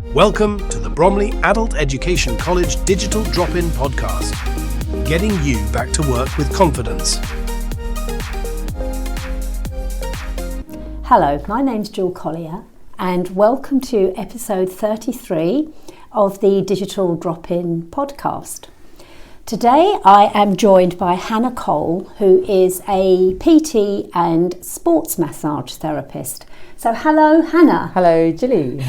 Welcome to the Bromley Adult Education College Digital Drop-In Podcast, getting you back to work with confidence. Hello, my name's Jill Collier and welcome to episode 33 of the Digital Drop-In Podcast. Today I am joined by Hannah Cole, who is a PT and sports massage therapist. So hello, Hannah. Hello, Jilly.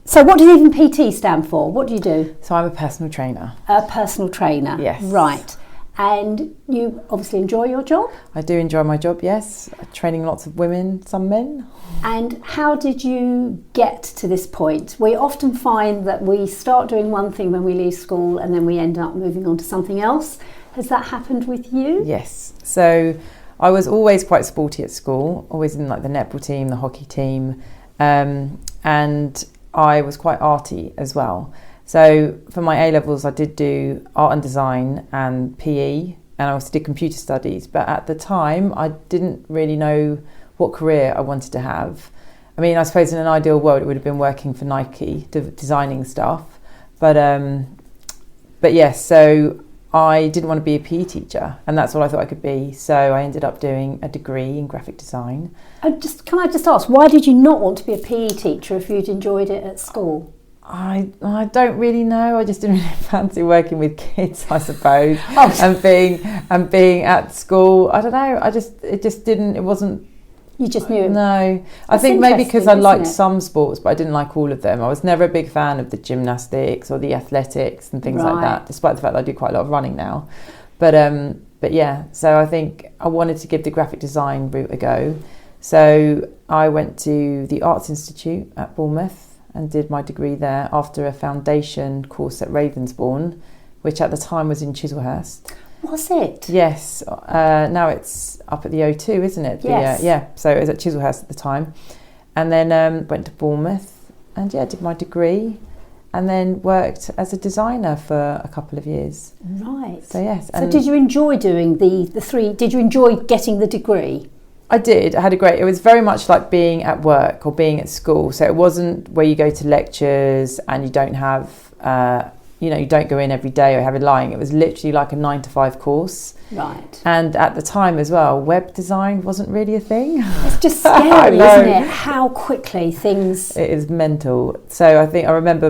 So what does even PT stand for? What do you do? So I'm a personal trainer. A personal trainer? Yes. Right. And you obviously enjoy your job? I do enjoy my job, yes. Training lots of women, some men. And how did you get to this point? We often find that we start doing one thing when we leave school and then we end up moving on to something else. Has that happened with you? Yes. So I was always quite sporty at school, always in like the netball team, the hockey team, and I was quite arty as well. So for my A-levels, I did do art and design and PE, and I also did computer studies. But at the time, I didn't really know what career I wanted to have. I mean, I suppose in an ideal world, it would have been working for Nike, designing stuff. But yes, so I didn't want to be a PE teacher, and that's all I thought I could be. So I ended up doing a degree in graphic design. Can I just ask, why did you not want to be a PE teacher if you'd enjoyed it at school? I don't really know. I just didn't really fancy working with kids, I suppose, and being at school. I don't know. It wasn't. You just knew it. No, I think maybe because I liked some sports, but I didn't like all of them. I was never a big fan of the gymnastics or the athletics and things like that, despite the fact that I do quite a lot of running now. But yeah, so I think I wanted to give the graphic design route a go. So I went to the Arts Institute at Bournemouth and did my degree there after a foundation course at Ravensbourne, which at the time was in Chislehurst. Was it? Yes. Now it's up at the O2, isn't it? Yes. So it was at Chislehurst at the time. And then went to Bournemouth and did my degree and then worked as a designer for a couple of years. Right. So yes. So did you enjoy doing the three? Did you enjoy getting the degree? I did. It was very much like being at work or being at school. So it wasn't where you go to lectures and you don't have, you don't go in every day or have a lying. It was literally like a 9 to 5 course. Right. And at the time as well, web design wasn't really a thing. It's just scary, isn't it? How quickly things... It is mental. So I remember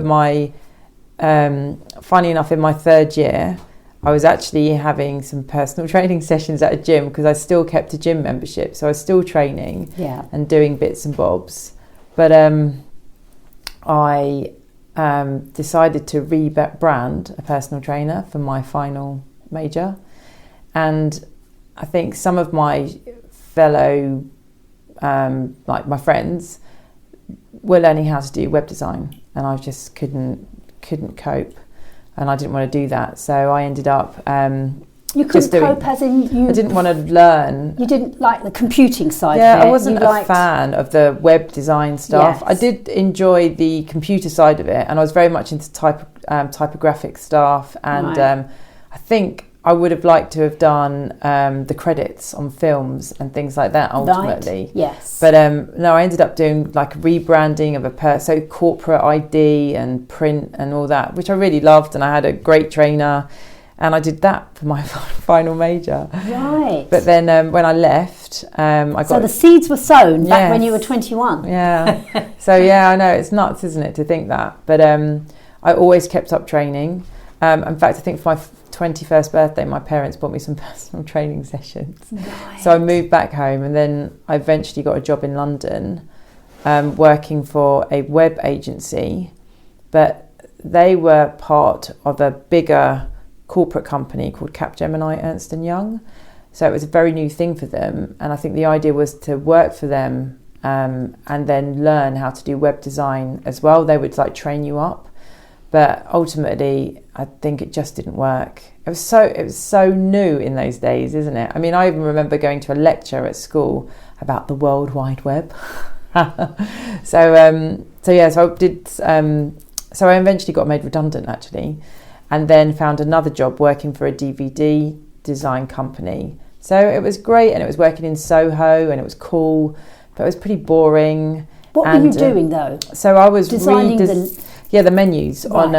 funny enough, in my third year, I was actually having some personal training sessions at a gym because I still kept a gym membership. So I was still training and doing bits and bobs. But I decided to rebrand a personal trainer for my final major. And I think some of my fellow, like my friends, were learning how to do web design. And I just couldn't cope. And I didn't want to do that, so I ended up. You couldn't cope, as in you. I didn't want to learn. You didn't like the computing side. Yeah, of it. I wasn't a fan of the web design stuff. Yes. I did enjoy the computer side of it, and I was very much into typographic stuff. And I think I would have liked to have done the credits on films and things like that ultimately. Right. Yes. But no, I ended up doing like a rebranding of so corporate ID and print and all that, which I really loved, and I had a great trainer, and I did that for my final major. Right. But then when I left, I got... So the seeds were sown back when you were 21. Yeah. So yeah, I know, it's nuts, isn't it, to think that. But I always kept up training. In fact, I think for my 21st birthday, my parents bought me some personal training sessions. Right. So I moved back home, and then I eventually got a job in London working for a web agency, but they were part of a bigger corporate company called Capgemini Ernst & Young. So it was a very new thing for them, and I think the idea was to work for them and then learn how to do web design as well. They would like train you up. But ultimately, I think it just didn't work. It was so new in those days, isn't it? I mean, I even remember going to a lecture at school about the World Wide Web. So I eventually got made redundant, actually, and then found another job working for a DVD design company. So it was great, and it was working in Soho, and it was cool, but it was pretty boring. What were you doing though? So I was designing the menus right.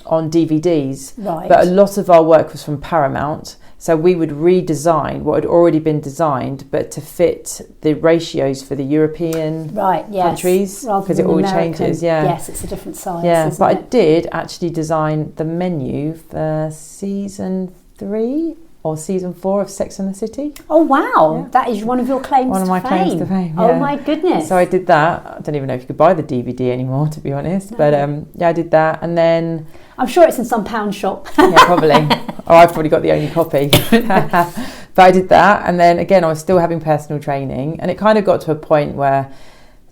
on DVDs. Right. But a lot of our work was from Paramount. So we would redesign what had already been designed, but to fit the ratios for the European countries, because it all changes. Yeah. Yes, it's a different size. Yeah, but it? I did actually design the menu for season 3 or season 4 of Sex and the City. Oh wow, that is one of your claims to fame. One of my claims to fame. Yeah. Oh my goodness. So I did that. I don't even know if you could buy the DVD anymore, to be honest. No. But I did that, and then I'm sure it's in some pound shop. Yeah, probably. Or I've probably got the only copy. But I did that, and then again I was still having personal training, and it kind of got to a point where,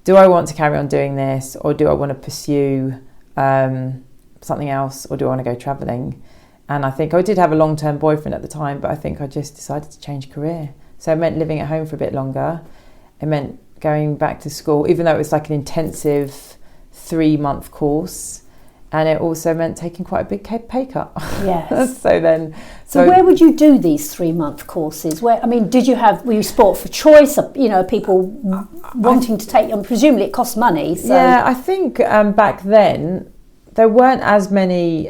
do I want to carry on doing this, or do I want to pursue something else, or do I want to go travelling? And I think I did have a long-term boyfriend at the time, but I think I just decided to change career. So it meant living at home for a bit longer. It meant going back to school, even though it was like an intensive 3-month course. And it also meant taking quite a big pay cut. Yes. So where would you do these 3-month courses? Were you sport for choice? People wanting to take them? Presumably it costs money. So. Yeah, I think back then there weren't as many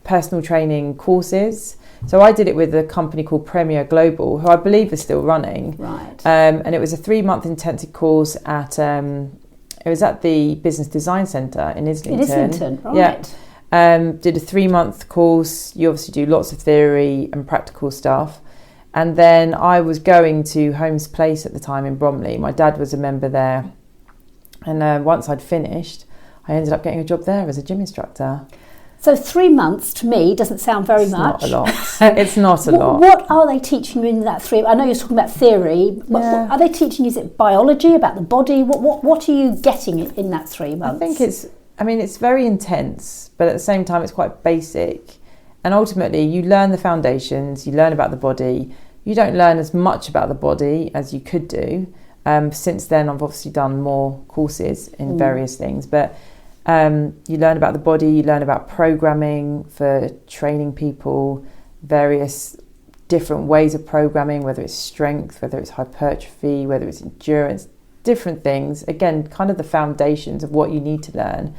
personal training courses. So I did it with a company called Premier Global, who I believe is still running. Right. And it was a 3-month intensive course at... it was at the Business Design Centre in Islington. In Islington, right. Yeah. Did a 3-month course. You obviously do lots of theory and practical stuff. And then I was going to Holmes Place at the time in Bromley. My dad was a member there. And once I'd finished, I ended up getting a job there as a gym instructor. So 3 months to me doesn't sound very much. It's not a lot. It's not a lot. What are they teaching you in that 3? I know you're talking about theory. What are they teaching you? Is it biology, about the body? What are you getting in that 3 months? I think it's very intense, but at the same time it's quite basic. And ultimately you learn the foundations, you learn about the body. You don't learn as much about the body as you could do. Since then I've obviously done more courses in various things, but you learn about the body, you learn about programming for training people, various different ways of programming, whether it's strength, whether it's hypertrophy, whether it's endurance, different things. Again, kind of the foundations of what you need to learn.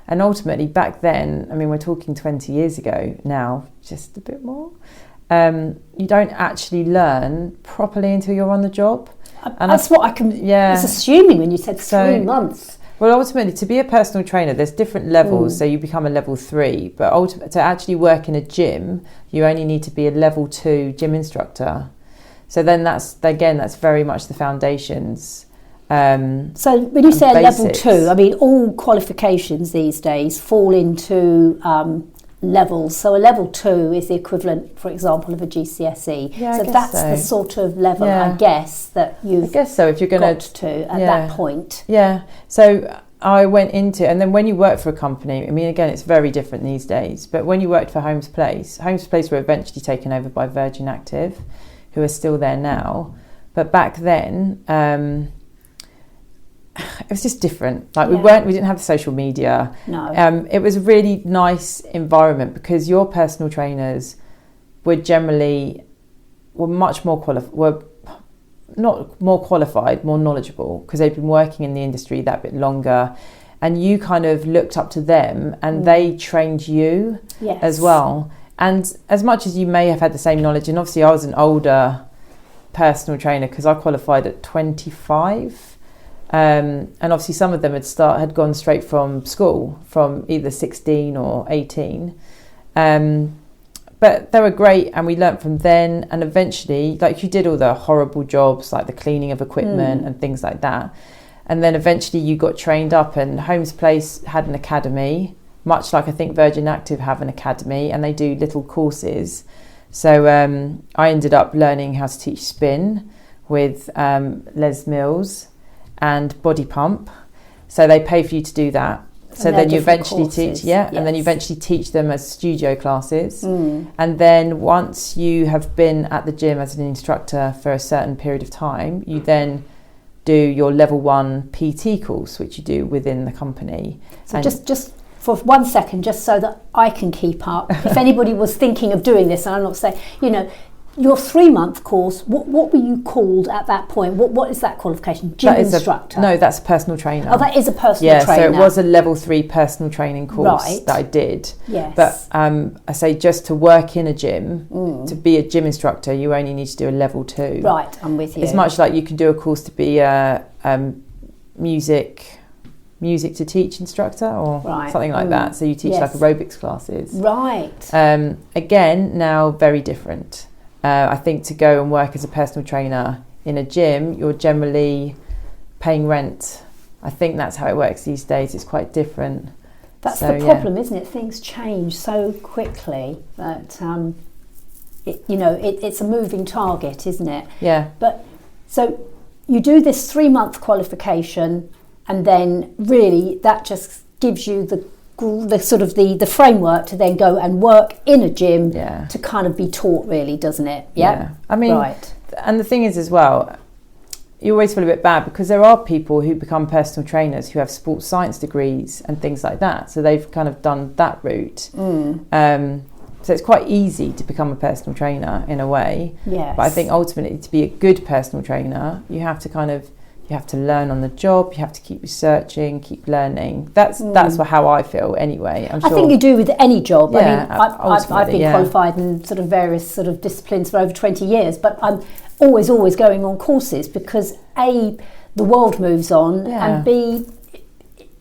And ultimately back then, we're talking 20 years ago now, just a bit more, you don't actually learn properly until you're on the job. And that's what I was assuming when you said 3 months. Well, ultimately, to be a personal trainer, there's different levels. So you become a level 3, but to actually work in a gym, you only need to be a level 2 gym instructor. So then that's very much the foundations. So when you say a level 2, all qualifications these days fall into levels. So a level 2 is the equivalent, for example, of a GCSE. Yeah, so that's the sort of level, I guess, that you've if you're got to at that point. Yeah. So I went into, and then when you work for a company, again, it's very different these days, but when you worked for Holmes Place were eventually taken over by Virgin Active, who are still there now. But back then, it was just different. We didn't have social media. No. It was a really nice environment because your personal trainers were much more qualified, more knowledgeable, because they'd been working in the industry that bit longer, and you kind of looked up to them, and they trained you as well. And as much as you may have had the same knowledge, and obviously I was an older personal trainer because I qualified at 25. And obviously some of them had gone straight from school, from either 16 or 18. But they were great, and we learnt from them. And eventually, you did all the horrible jobs, like the cleaning of equipment and things like that. And then eventually you got trained up, and Holmes Place had an academy, much like I think Virgin Active have an academy, and they do little courses. So I ended up learning how to teach spin with Les Mills and body pump, so they pay for you to do that. So then you eventually teach, and then you eventually teach them as studio classes. And then once you have been at the gym as an instructor for a certain period of time, you then do your level 1 PT course, which you do within the company. So just for 1 second, just so that I can keep up, if anybody was thinking of doing this, and I'm not saying, your 3-month course, what were you called at that point? What is that qualification? Gym instructor? No, that's a personal trainer. Oh, that is a personal trainer. Yeah, so it was a level 3 personal training course that I did. Yes. But I say just to work in a gym, to be a gym instructor, you only need to do a level 2. Right, I'm with you. It's much like you can do a course to be a music to teach instructor or something like that. So you teach like aerobics classes. Right. Again, now very different. I think to go and work as a personal trainer in a gym, you're generally paying rent. I think that's how it works these days. It's quite different. That's the problem, isn't it? Things change so quickly that it's a moving target, isn't it? Yeah. But so you do this 3-month qualification, and then really that just gives you the sort of the framework to then go and work in a gym to kind of be taught, really, doesn't it? Yeah. I mean, and the thing is as well, you always feel a bit bad because there are people who become personal trainers who have sports science degrees and things like that. So they've kind of done that route. So it's quite easy to become a personal trainer in a way. Yes. But I think ultimately to be a good personal trainer, you have to learn on the job. You have to keep researching, keep learning. That's how I feel anyway. I think you do with any job. Yeah, I mean, I've been qualified in sort of various sort of disciplines for over 20 years, but I'm always going on courses because A, the world moves on, and B,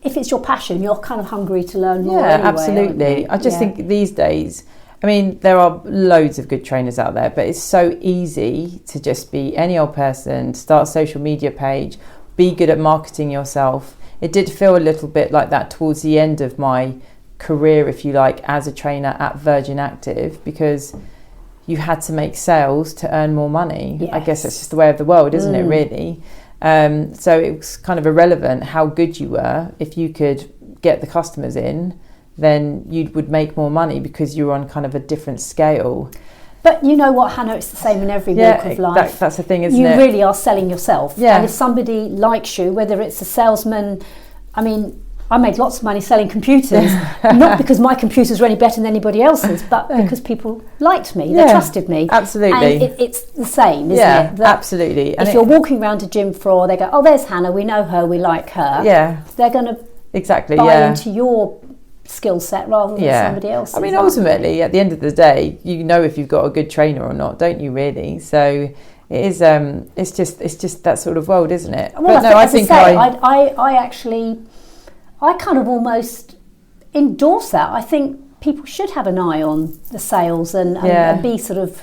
if it's your passion, you're kind of hungry to learn more. Yeah, anyway, absolutely. I just think these days, I mean, there are loads of good trainers out there, but it's so easy to just be any old person, start a social media page, be good at marketing yourself. It did feel a little bit like that towards the end of my career, if you like, as a trainer at Virgin Active, because you had to make sales to earn more money. Yes. I guess that's just the way of the world, isn't it, really? So it was kind of irrelevant how good you were. If you could get the customers in, then you would make more money because you're on kind of a different scale. But you know what, Hannah, it's the same in every walk of life. That's the thing, isn't it? You really are selling yourself. Yeah. And if somebody likes you, whether it's a salesman, I mean, I made lots of money selling computers, not because my computers were any better than anybody else's, but because people liked me, they trusted me. Absolutely. And it's the same, isn't it? That absolutely. And if you're walking around a gym floor, they go, oh, there's Hannah, we know her, we like her. Yeah. They're going to buy into your skill set rather than somebody else's. I mean, ultimately, at the end of the day, you know if you've got a good trainer or not, don't you? Really? So it is. It's just that sort of world, isn't it? Well, but I kind of almost endorse that. I think people should have an eye on the sales and be sort of,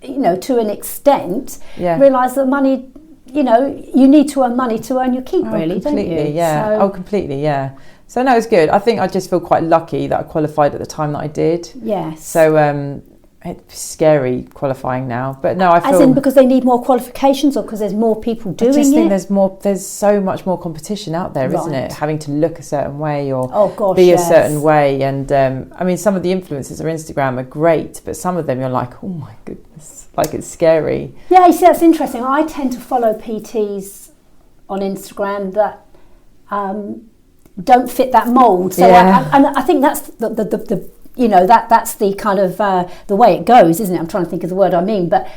to an extent, realise that money. You need to earn money to earn your keep, really, don't you? Yeah. So, completely. Yeah. So no, it's good. I think I just feel quite lucky that I qualified at the time that I did. Yes. So it's scary qualifying now, but no, I feel... As in because they need more qualifications or because there's more people doing it? I just think there's so much more competition out there, isn't it? Having to look a certain way or be a certain way. And I mean, some of the influencers on Instagram are great, but some of them you're like, oh my goodness, like it's scary. Yeah, you see, that's interesting. I tend to follow PTs on Instagram that... don't fit that mould, so I think that's that's the kind of the way it goes, isn't it? I'm trying to think of the word I mean, but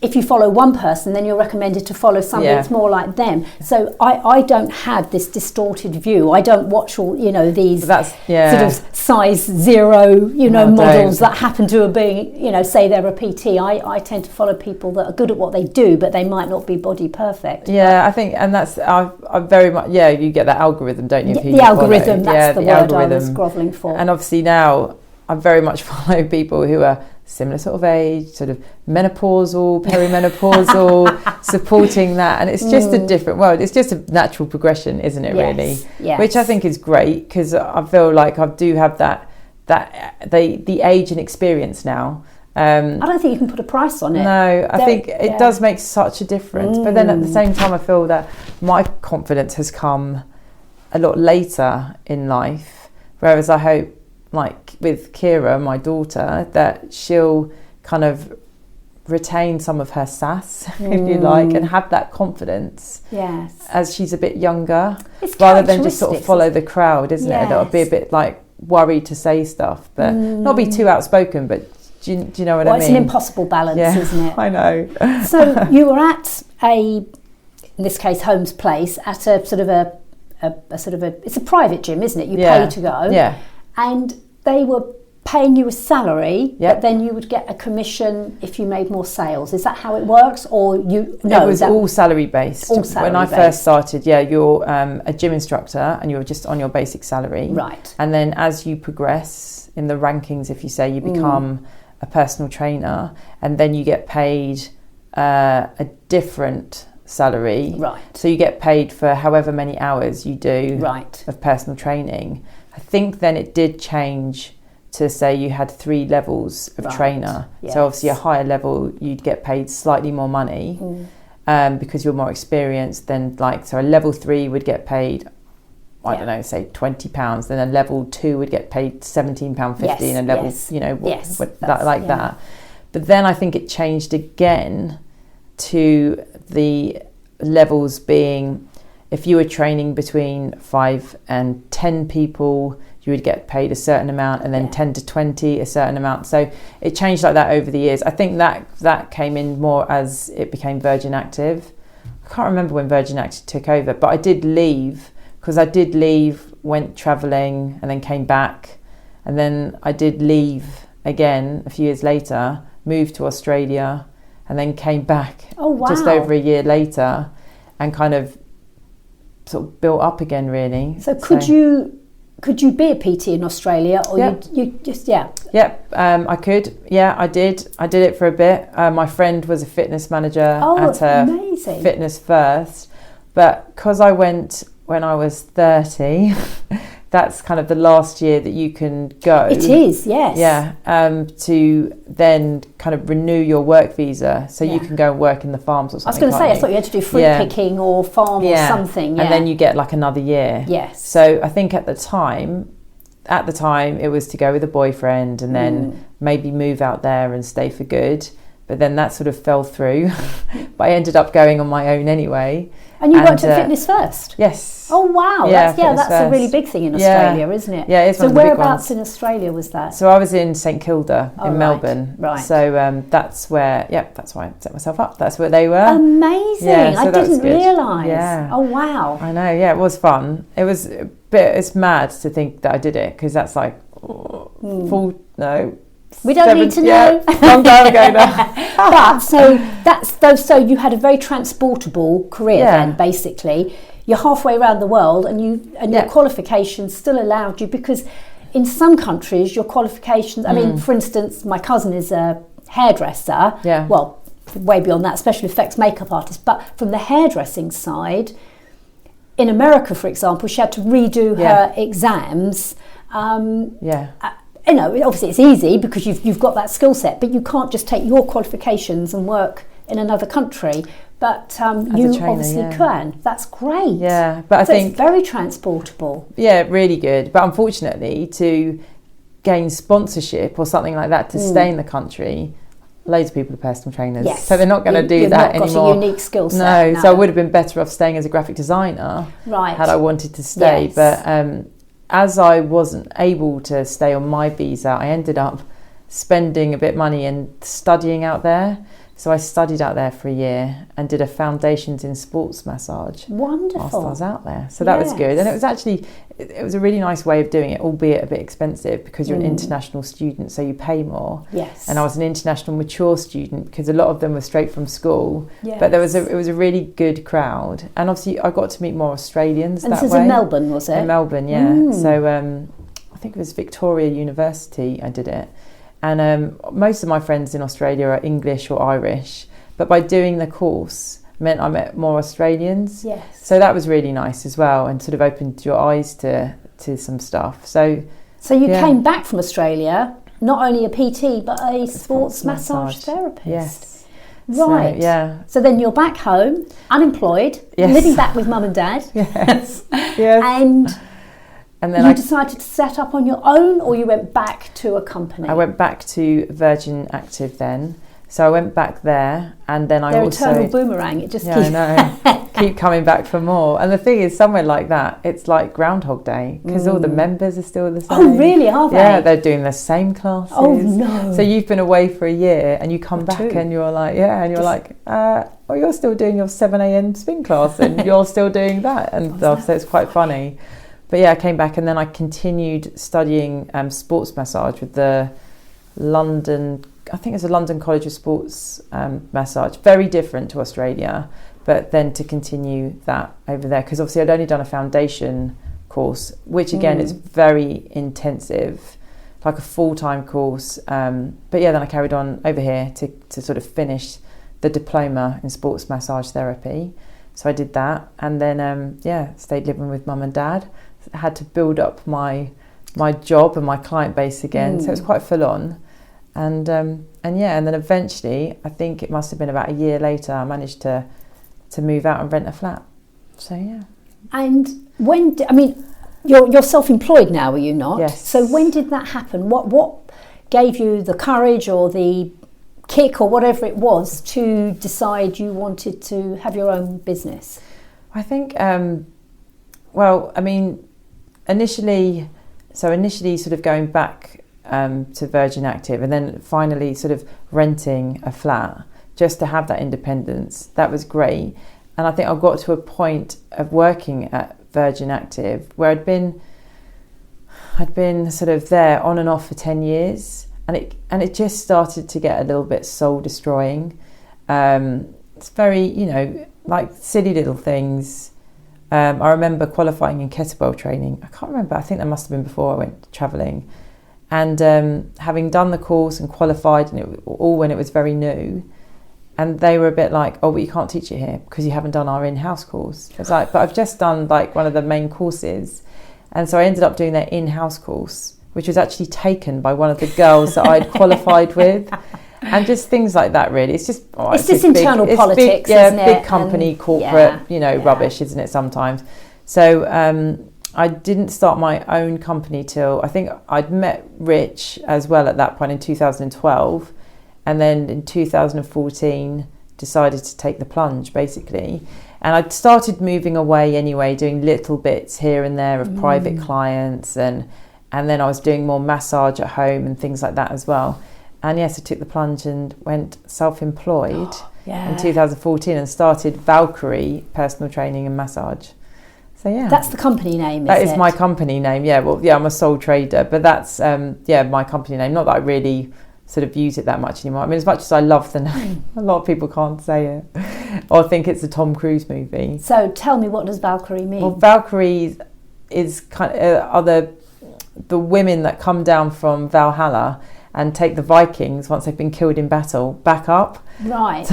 if you follow one person, then you're recommended to follow somebody that's more like them. So I don't have this distorted view. I don't watch all these sort of size 0 models that happen to have been say they're a PT. I tend to follow people that are good at what they do, but they might not be body perfect. Yeah, I think, and that's I very much you get that algorithm, don't you? The algorithm, that's the word I was grovelling for. And obviously now I very much follow people who are similar sort of age, sort of menopausal, perimenopausal, supporting that, and it's just a different world. It's just a natural progression, isn't it? Really, which I think is great because I feel like I do have the age and experience now. I don't think you can put a price on it. No, I think it does make such a difference. But then at the same time, I feel that my confidence has come a lot later in life, whereas I hope, like with Kira, my daughter, that she'll kind of retain some of her sass, if you like, and have that confidence as she's a bit younger, rather than just sort of follow the crowd, isn't it? That'll be a bit like worried to say stuff, but not be too outspoken, but Do you know what I mean? Well, it's an impossible balance, isn't it? I know. So you were at in this case, Holmes Place, at a sort of it's a private gym, isn't it? You pay to go. Yeah. And they were paying you a salary, but then you would get a commission if you made more sales. Is that how it works? Or it was all salary based. All salary when I based. first started, you're a gym instructor and you're just on your basic salary. Right. And then as you progress in the rankings, if you say you become a personal trainer, and then you get paid a different salary. Right. So you get paid for however many hours you do of personal training. I think then it did change to say you had 3 levels of trainer. Yes. So obviously a higher level, you'd get paid slightly more money because you're more experienced than so a level 3 would get paid, I don't know, say £20, then a level 2 would get paid £17.50 and a level, that. But then I think it changed again to the levels being, if you were training between 5 and 10 people, you would get paid a certain amount, and then 10 to 20 a certain amount. So it changed like that over the years. I think that came in more as it became Virgin Active. I can't remember when Virgin Active took over, but I did leave, went travelling and then came back, and then I did leave again a few years later, moved to Australia, and then came back just over a year later, and kind of sort of built up again, really. So could you be a PT in Australia, or you just I could. I did it for a bit. My friend was a fitness manager at amazing. Fitness First, but because I went when I was 30, that's kind of the last year that you can go. It is, yes. To then kind of renew your work visa, so you can go and work in the farms or something. I was going to say, I thought you had to do fruit picking or farm or something. Yeah. And then you get like another year. Yes. So I think at the time it was to go with a boyfriend and then maybe move out there and stay for good. But then that sort of fell through. But I ended up going on my own anyway. And you worked at Fitness First? Yes. Oh, wow. That's a really big thing in Australia, isn't it? Yeah, it's one of the big ones. So whereabouts in Australia was that? So I was in St Kilda in Melbourne. Right. So that's where, that's why I set myself up. That's where they were. Amazing. Yeah, so I didn't realise. Yeah. Oh, wow. I know, it was fun. It was a bit, it's mad to think that I did it, because that's like, we don't need to know. Long time ago now. But so you had a very transportable career then, basically. You're halfway around the world, and your qualifications still allowed you, because in some countries your qualifications, I mean, for instance, my cousin is a hairdresser. Yeah. Well, way beyond that, special effects makeup artist. But from the hairdressing side, in America, for example, she had to redo her exams. Obviously it's easy because you've got that skill set, but you can't just take your qualifications and work in another country. But you trainer, obviously can. That's great. Yeah, but I think it's very transportable. Yeah, really good. But unfortunately, to gain sponsorship or something like that to stay in the country, loads of people are personal trainers. Yes. So they're not going to do that anymore. You've not got a unique skill set. No, so I would have been better off staying as a graphic designer had I wanted to stay. Yes. But as I wasn't able to stay on my visa, I ended up spending a bit of money and studying out there. So I studied out there for a year and did a foundations in sports massage. Wonderful. Whilst I was out there. So that was good. And it was a really nice way of doing it, albeit a bit expensive because you're an international student, so you pay more. Yes. And I was an international mature student because a lot of them were straight from school. Yes. But it was a really good crowd. And obviously I got to meet more Australians that way. And this is in Melbourne, was it? In Melbourne, yeah. So I think it was Victoria University I did it. And most of my friends in Australia are English or Irish, but by doing the course meant I met more Australians. Yes. So that was really nice as well, and sort of opened your eyes to some stuff. So you came back from Australia, not only a PT but a sports massage therapist. Yes. Right. So then you're back home, unemployed, living back with mum and dad. Yes. Yes. And then you decided to set up on your own, or you went back to a company? I went back to Virgin Active then. So I went back there, and then Their eternal boomerang. It just keeps... I know. Keep coming back for more. And the thing is, somewhere like that, it's like Groundhog Day, because all the members are still the same. Oh, really? Are they? Yeah, they're doing the same classes. Oh, no. So you've been away for a year, and you come back, 2. and you're like, you're still doing your 7 a.m. spin class, and you're still doing that and stuff. So it's quite funny. But yeah, I came back, and then I continued studying sports massage with the London, I think it's a London College of Sports massage. Very different to Australia, but then to continue that over there, because obviously I'd only done a foundation course, which again is very intensive, like a full-time course. But yeah, then I carried on over here to sort of finish the diploma in sports massage therapy. So I did that, and then stayed living with mum and dad. I had to build up my job and my client base again, so it was quite full on. And then eventually, I think it must have been about a year later, I managed to move out and rent a flat. So yeah. And you're self-employed now, are you not? Yes. So when did that happen? What gave you the courage or the kick or whatever it was to decide you wanted to have your own business? I think, initially sort of going back to Virgin Active, and then finally sort of renting a flat just to have that independence. That was great. And I think I got to a point of working at Virgin Active where I'd been sort of there on and off for 10 years, and it just started to get a little bit soul destroying. It's very, like silly little things. I remember qualifying in kettlebell training. I can't remember, I think that must have been before I went travelling. And having done the course and qualified, and it all when it was very new, and they were a bit like, oh, but you can't teach it here because you haven't done our in-house course. It's like, but I've just done like one of the main courses. And so I ended up doing their in-house course, which was actually taken by one of the girls that I'd qualified with. And just things like that, really. It's just it's just internal politics, isn't it? Big company, corporate, rubbish, isn't it, sometimes? So I didn't start my own company till, I think I'd met Rich as well at that point in 2012. And then in 2014, decided to take the plunge, basically. And I'd started moving away anyway, doing little bits here and there of private clients. And then I was doing more massage at home and things like that as well. And yes, I took the plunge and went self-employed in 2014 and started Valkyrie Personal Training and Massage. So yeah. That's the company name, That is my company name, yeah. Well, yeah, I'm a sole trader, but that's, my company name. Not that I really sort of use it that much anymore. I mean, as much as I love the name, a lot of people can't say it or think it's a Tom Cruise movie. So tell me, what does Valkyrie mean? Well, Valkyrie is kind of, are the women that come down from Valhalla and take the Vikings, once they've been killed in battle, back up. Right.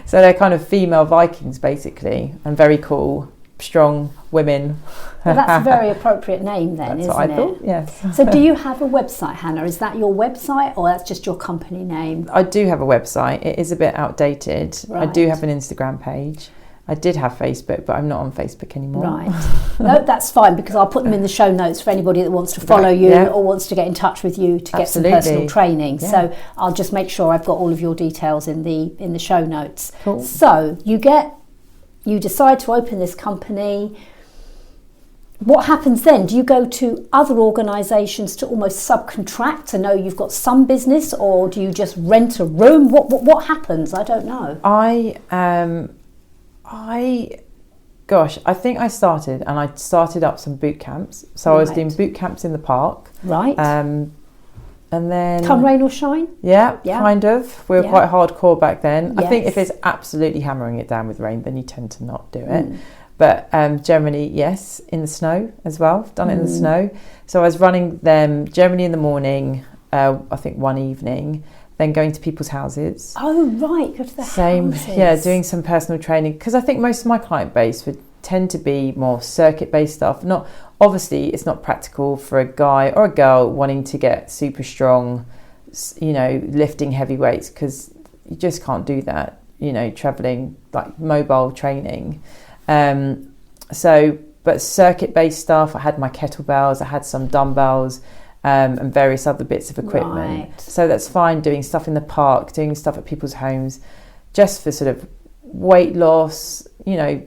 So they're kind of female Vikings, basically, and very cool, strong women. Well, that's a very appropriate name then, that's isn't what I it? thought, yes. So do you have a website, Hannah? Is that your website or that's just your company name? I do have a website. It is a bit outdated. Right. I do have an Instagram page. I did have Facebook, but I'm not on Facebook anymore. Right. No, that's fine, because I'll put them in the show notes for anybody that wants to follow you or wants to get in touch with you to get some personal training. Yeah. So I'll just make sure I've got all of your details in the show notes. Cool. So you decide to open this company. What happens then? Do you go to other organisations to almost subcontract to know you've got some business, or do you just rent a room? What happens? I don't know. I think I started up some boot camps. So I was doing boot camps in the park. Right. And then... Come rain or shine? Yeah, kind of. We were quite hardcore back then. Yes. I think if it's absolutely hammering it down with rain, then you tend to not do it. But generally, yes, in the snow as well. I've done it in the snow. So I was running them generally in the morning, I think one evening, then going to people's houses. Oh, right, go to the houses. Yeah, doing some personal training. Because I think most of my client base would tend to be more circuit-based stuff. Obviously, it's not practical for a guy or a girl wanting to get super strong, lifting heavy weights, because you just can't do that, traveling, like mobile training. But circuit-based stuff, I had my kettlebells, I had some dumbbells, and various other bits of equipment. Right. So that's fine doing stuff in the park, doing stuff at people's homes, just for sort of weight loss,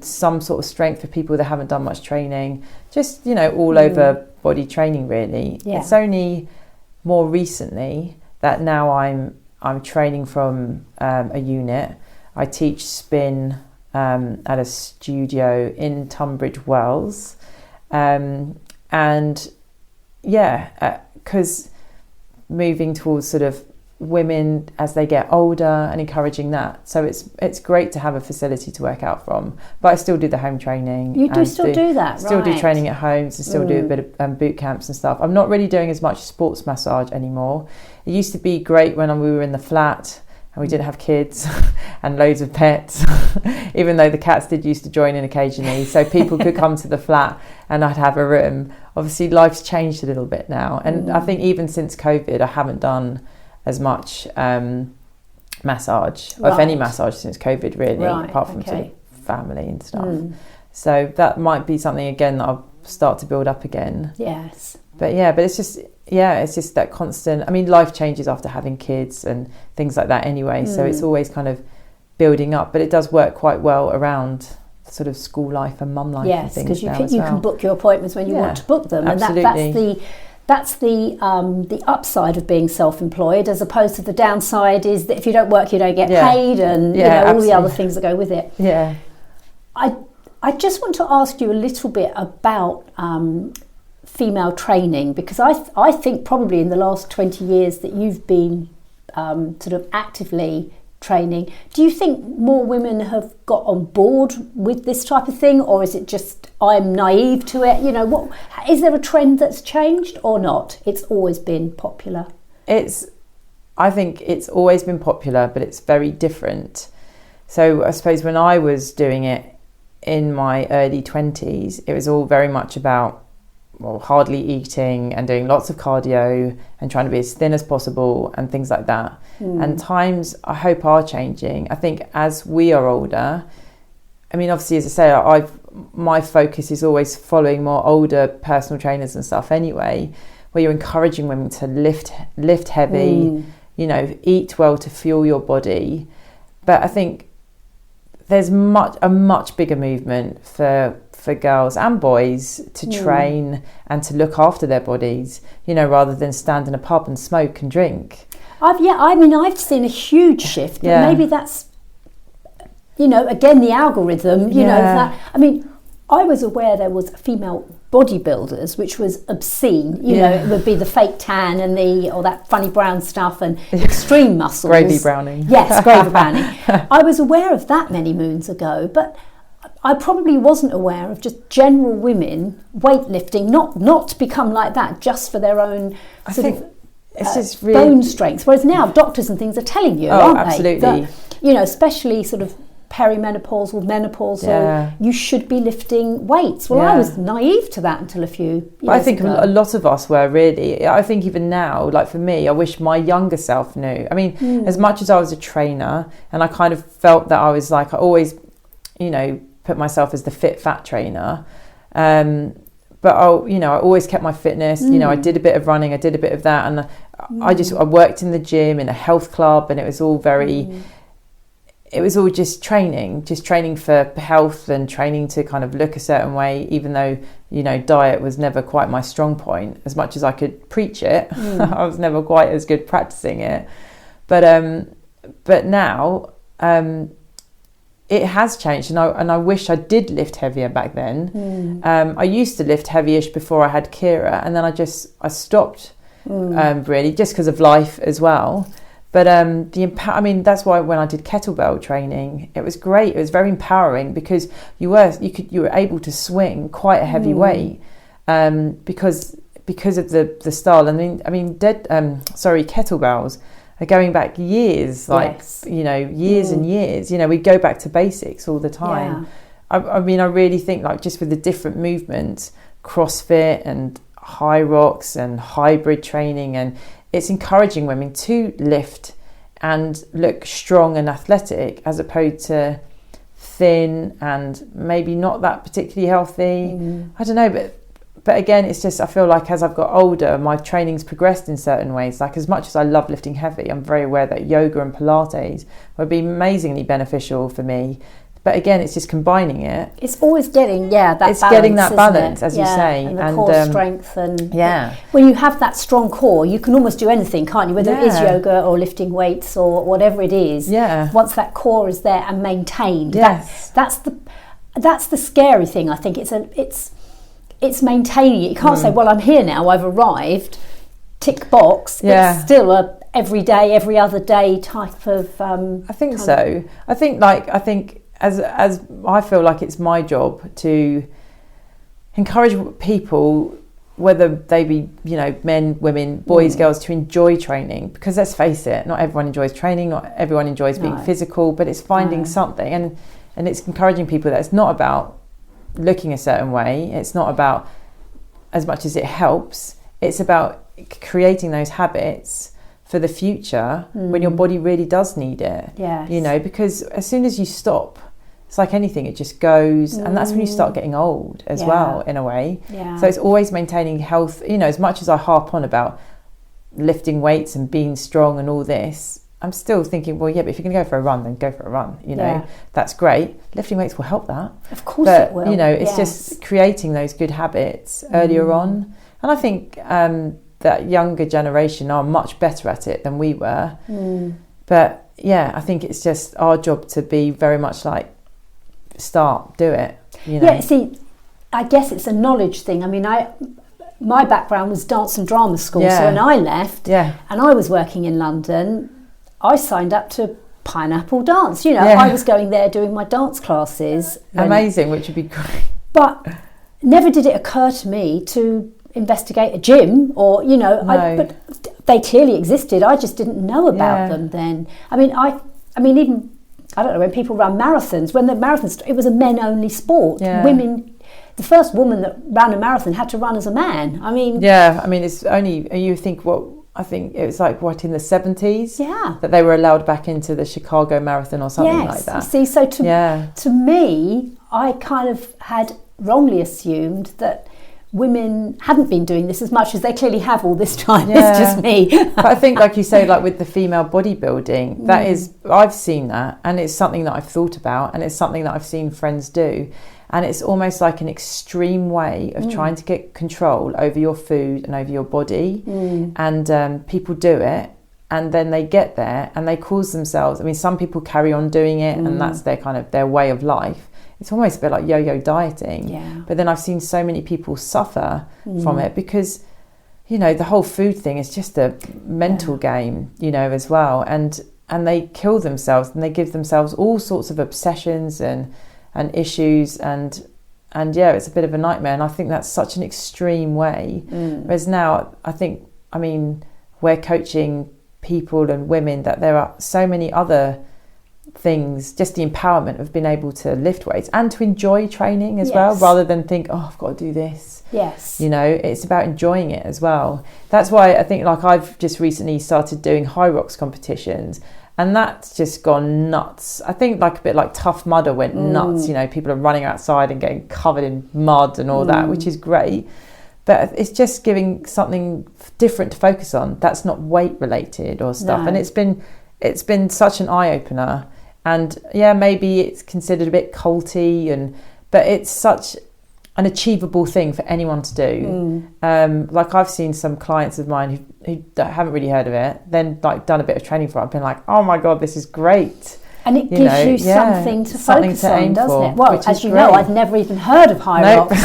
some sort of strength for people that haven't done much training, just, all over body training really. Yeah. It's only more recently that now I'm training from a unit. I teach spin at a studio in Tunbridge Wells. Because moving towards sort of women as they get older and encouraging that, so it's great to have a facility to work out from, but I still do the home training. You do still do that, still right? do training at home, and still do a bit of boot camps and stuff. I'm not really doing as much sports massage anymore. It used to be great when we were in the flat and we didn't have kids and loads of pets, even though the cats did used to join in occasionally, so people could come to the flat and I'd have a room. Obviously life's changed a little bit now, and I think even since COVID I haven't done as much massage, or if any massage since COVID really, apart from sort of family and stuff. So that might be something again that I'll start to build up again. Yes. But it's just that constant, I mean, life changes after having kids and things like that anyway, so it's always kind of building up, but it does work quite well around sort of school life and mum life. Yes, and things because you can book your appointments when you want to book them, absolutely. And that's the upside of being self-employed, as opposed to the downside is that if you don't work you don't get paid, and all the other things that go with it. Yeah. I just want to ask you a little bit about female training, because I think probably in the last 20 years that you've been sort of actively training, do you think more women have got on board with this type of thing, or is it just I'm naive to it? What is there a trend that's changed or not? It's always been popular. I think it's always been popular, but it's very different. So I suppose when I was doing it in my early 20s, it was all very much about hardly eating and doing lots of cardio and trying to be as thin as possible and things like that. And times I hope are changing. I think as we are older, I mean, obviously, as I say, my focus is always following more older personal trainers and stuff anyway, where you're encouraging women to lift heavy, eat well to fuel your body. But I think there's a much bigger movement for girls and boys to train and to look after their bodies, rather than stand in a pub and smoke and drink. I've seen a huge shift, but maybe that's, again, the algorithm, that, I mean, I was aware there was female bodybuilders, which was obscene. It would be the fake tan and that funny brown stuff and extreme muscles. Gravy browning. Yes, gravy browning. I was aware of that many moons ago, but I probably wasn't aware of just general women weightlifting, not to become like that, just for their own it's just really bone strength. Whereas now doctors and things are telling you, aren't absolutely. they? That, especially sort of perimenopausal, menopausal, you should be lifting weights. Well, I was naive to that until a few years I think ago. A lot of us were really. I think even now, like for me, I wish my younger self knew. I mean, as much as I was a trainer and I kind of felt that I was like, I always, put myself as the fit fat trainer. But I always kept my fitness. I did a bit of running, I did a bit of that, and I worked in the gym in a health club, and it was all very. It was all just training for health and training to kind of look a certain way, even though, diet was never quite my strong point. As much as I could preach it, I was never quite as good practicing it. But now it has changed, and I wish I did lift heavier back then. I used to lift heavyish before I had Kira, and then I stopped really just because of life as well. But that's why when I did kettlebell training, it was great. It was very empowering because you were able to swing quite a heavy weight because of the style. Kettlebells are going back years, years and years. We go back to basics all the time. I really think just with the different movements, CrossFit and high rocks and hybrid training, and it's encouraging women to lift and look strong and athletic as opposed to thin and maybe not that particularly healthy. I don't know, But again, it's just, I feel like as I've got older, my training's progressed in certain ways. Like, as much as I love lifting heavy, I'm very aware that yoga and Pilates would be amazingly beneficial for me. But again, it's just combining it. It's always getting, that balance, getting that balance, as you say. And the core strength. And yeah. When you have that strong core, you can almost do anything, can't you? Whether it is yoga or lifting weights or whatever it is. Yeah. Once that core is there and maintained. Yes. That's the scary thing, I think. It's maintaining it. You can't say, well, I'm here now, I've arrived, tick box. Yeah. It's still a every day, every other day type of... I think so. I think as I feel like it's my job to encourage people, whether they be, men, women, boys, girls, to enjoy training, because let's face it, not everyone enjoys training, not everyone enjoys being physical, but it's finding something, and it's encouraging people that it's not about looking a certain way, it's not about, as much as it helps, it's about creating those habits for the future when your body really does need it. Yes. Because as soon as you stop, it's like anything, it just goes, and that's when you start getting old as well, in a way. So it's always maintaining health. As much as I harp on about lifting weights and being strong and all this, I'm still thinking, well, but if you're going to go for a run, then go for a run. That's great. Lifting weights will help that. Of course it will. It's just creating those good habits earlier on. And I think that younger generation are much better at it than we were. But I think it's just our job to be very much like, do it. Yeah, see, I guess it's a knowledge thing. I mean, my background was dance and drama school, so when I left and I was working in London, I signed up to Pineapple Dance. I was going there doing my dance classes. Amazing, which would be great. But never did it occur to me to investigate a gym or, but they clearly existed. I just didn't know about them then. I mean, even, I don't know, when people run marathons, when the marathons, it was a men-only sport. Women, the first woman that ran a marathon had to run as a man. It's only, you think, I think it was like, in the 70s? That they were allowed back into the Chicago Marathon or something like that. See, so to me, I kind of had wrongly assumed that women hadn't been doing this as much as they clearly have all this time. It's just me. But I think, like you say, like with the female bodybuilding, that is, I've seen that, and it's something that I've thought about, and it's something that I've seen friends do, and it's almost like an extreme way of trying to get control over your food and over your body. And people do it, and then they get there and they cause themselves, some people carry on doing it and that's their kind of their way of life. It's almost a bit like yo-yo dieting. But then I've seen so many people suffer from it because, the whole food thing is just a mental game, as well. And they kill themselves and they give themselves all sorts of obsessions and issues and it's a bit of a nightmare. And I think that's such an extreme way. Whereas now, I think, we're coaching people and women that there are so many other things, just the empowerment of being able to lift weights and to enjoy training as well, rather than think, I've got to do this. It's about enjoying it as well. That's why I think, like, I've just recently started doing high rocks competitions, and that's just gone nuts. I think like a bit like Tough Mudder went nuts. People are running outside and getting covered in mud and all that, which is great, but it's just giving something different to focus on that's not weight related or stuff. And it's been such an eye-opener. And maybe it's considered a bit culty, but it's such an achievable thing for anyone to do. Like, I've seen some clients of mine who haven't really heard of it, then like done a bit of training for it, and been like, oh my God, this is great. And it gives you something to focus on, doesn't it? Well, as you know, I've never even heard of high rocks.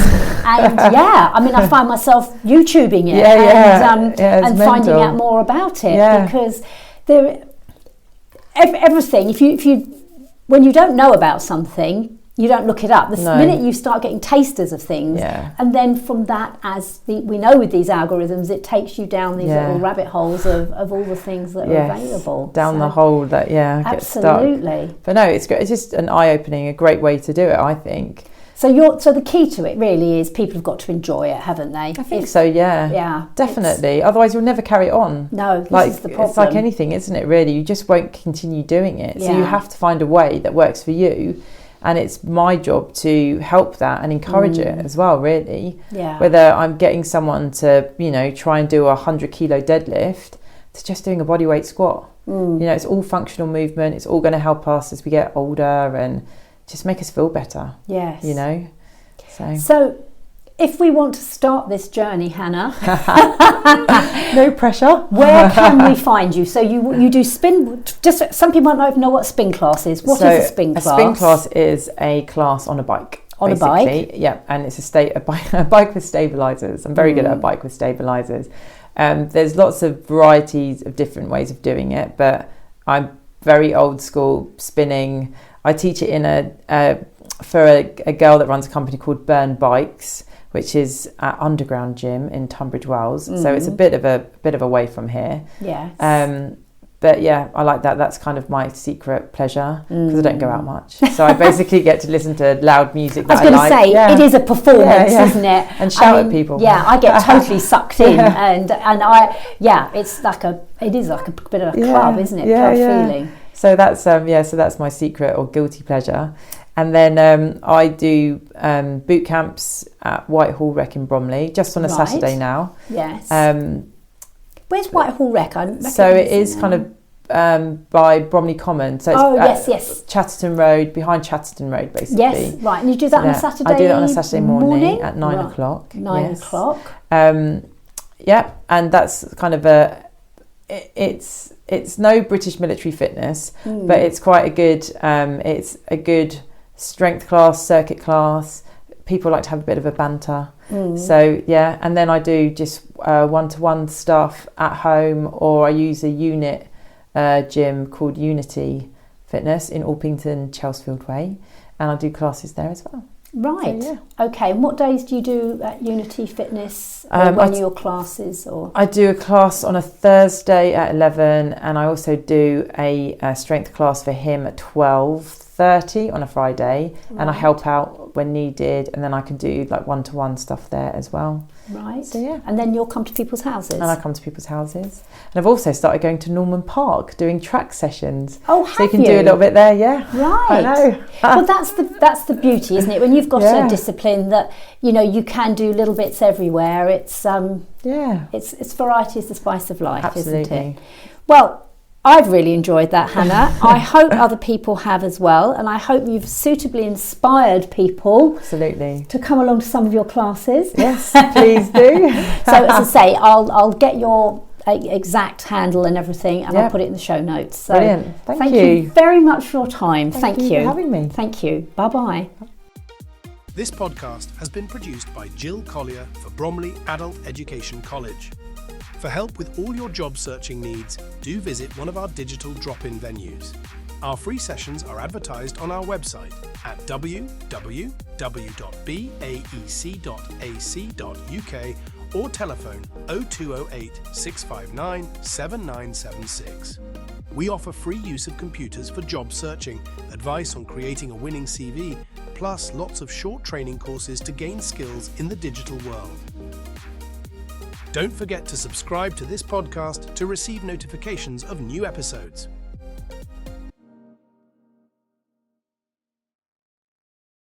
And I find myself YouTubing it and finding out more about it because everything, if you when you don't know about something, you don't look it up. The minute you start getting tasters of things, and then from that, we know with these algorithms, it takes you down these little rabbit holes of all the things that are available. Down the hole that gets stuck. Absolutely. But no, it's great. It's just an eye-opening, a great way to do it, I think. So the key to it really is people have got to enjoy it, haven't they? I think so, yeah. Definitely. Otherwise you'll never carry it on. No, this is the problem. It's like anything, isn't it, really? You just won't continue doing it. So you have to find a way that works for you. And it's my job to help that and encourage it as well, really. Yeah. Whether I'm getting someone to, try and do a 100 kilo deadlift, to just doing a bodyweight squat. It's all functional movement. It's all going to help us as we get older and just make us feel better. Yes. So if we want to start this journey, Hannah, no pressure. Where can we find you? So you do spin. Just some people might not even know what spin class is. What is a spin class? A spin class is a class on a bike. On basically. A bike, yeah, and it's a bike with stabilizers. I'm very good at a bike with stabilizers. There's lots of varieties of different ways of doing it, but I'm very old school spinning. I teach it for a girl that runs a company called Burn Bikes, which is at Underground Gym in Tunbridge Wells. So it's a bit of a way from here. Yes. But yeah, I like that. That's kind of my secret pleasure because I don't go out much. So I basically get to listen to loud music that I like. I was going to say, it is a performance, isn't it? And shout at people. Yeah, I get totally sucked in. And it is like a bit of a club, isn't it? Club feeling. So that's my secret or guilty pleasure. And then I do boot camps at Whitehall Rec in Bromley, just on a Saturday now. Yes. Where's Whitehall Rec? So it is kind of by Bromley Common. So it's yes. Chatterton Road, behind Chatterton Road, basically. Yes, right. And you do that on a Saturday? I do that on a Saturday morning at 9 o'clock. 9 o'clock. Yeah, and that's kind of it's no British military fitness, but it's quite it's a good strength class, circuit class. People like to have a bit of a banter. So yeah, and then I do just one-to-one stuff at home, or I use a unit gym called Unity Fitness in Orpington, Chelsfield Way, and I do classes there as well. Right. So, Okay. And what days do you do at Unity Fitness? Or when your classes? Or I do a class on a Thursday at 11, and I also do a strength class for him at 12:30 on a Friday, and I help out when needed, and then I can do like one-to-one stuff there as well. Right. So yeah. And then you'll come to people's houses. And I come to people's houses. And I've also started going to Norman Park doing track sessions. Oh, have you? So you can do a little bit there, yeah. Right. I know. Well, that's the beauty, isn't it? When you've got a discipline that you can do little bits everywhere. It's it's variety is the spice of life, Absolutely. Isn't it? Well, I've really enjoyed that, Hannah. I hope other people have as well, and I hope you've suitably inspired people Absolutely. to come along to some of your classes. Yes, please do. So as I say, I'll get your exact handle and everything, and I'll put it in the show notes. So brilliant. Thank you very much for your time. Thank you for having me. Thank you. Bye-bye. This podcast has been produced by Jill Collier for Bromley Adult Education College. For help with all your job searching needs, do visit one of our digital drop-in venues. Our free sessions are advertised on our website at www.baec.ac.uk or telephone 0208 659 7976. We offer free use of computers for job searching, advice on creating a winning CV, plus lots of short training courses to gain skills in the digital world. Don't forget to subscribe to this podcast to receive notifications of new episodes.